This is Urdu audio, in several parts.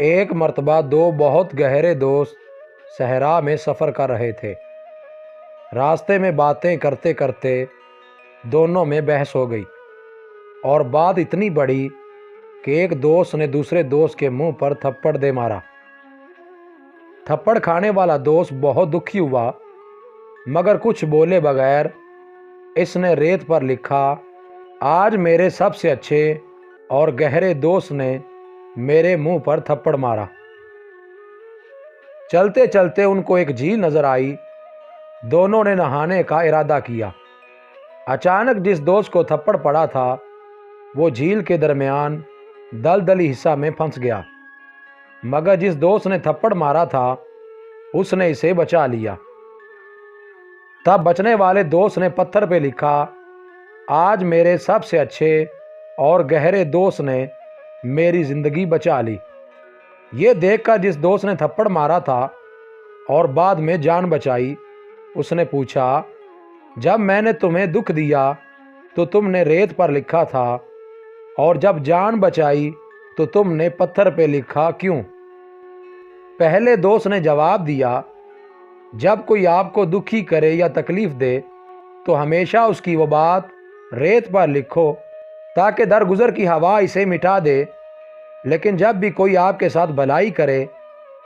ایک مرتبہ دو بہت گہرے دوست صحرا میں سفر کر رہے تھے۔ راستے میں باتیں کرتے کرتے دونوں میں بحث ہو گئی اور بات اتنی بڑھی کہ ایک دوست نے دوسرے دوست کے منہ پر تھپڑ دے مارا۔ تھپڑ کھانے والا دوست بہت دکھی ہوا، مگر کچھ بولے بغیر اس نے ریت پر لکھا، آج میرے سب سے اچھے اور گہرے دوست نے میرے منہ پر تھپڑ مارا۔ چلتے چلتے ان کو ایک جھیل نظر آئی۔ دونوں نے نہانے کا ارادہ کیا۔ اچانک جس دوست کو تھپڑ پڑا تھا وہ جھیل کے درمیان دلدلی حصہ میں پھنس گیا، مگر جس دوست نے تھپڑ مارا تھا اس نے اسے بچا لیا۔ تب بچنے والے دوست نے پتھر پہ لکھا، آج میرے سب سے اچھے اور گہرے دوست نے میری زندگی بچا لی۔ یہ دیکھ کر جس دوست نے تھپڑ مارا تھا اور بعد میں جان بچائی، اس نے پوچھا، جب میں نے تمہیں دکھ دیا تو تم نے ریت پر لکھا تھا اور جب جان بچائی تو تم نے پتھر پہ لکھا کیوں؟ پہلے دوست نے جواب دیا، جب کوئی آپ کو دکھی کرے یا تکلیف دے تو ہمیشہ اس کی وہ بات ریت پر لکھو تاکہ درگزر کی ہوا اسے مٹا دے، لیکن جب بھی کوئی آپ کے ساتھ بھلائی کرے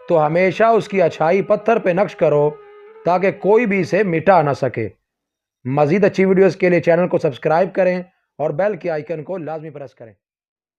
تو ہمیشہ اس کی اچھائی پتھر پہ نقش کرو تاکہ کوئی بھی اسے مٹا نہ سکے۔ مزید اچھی ویڈیوز کے لیے چینل کو سبسکرائب کریں اور بیل کے آئیکن کو لازمی پریس کریں۔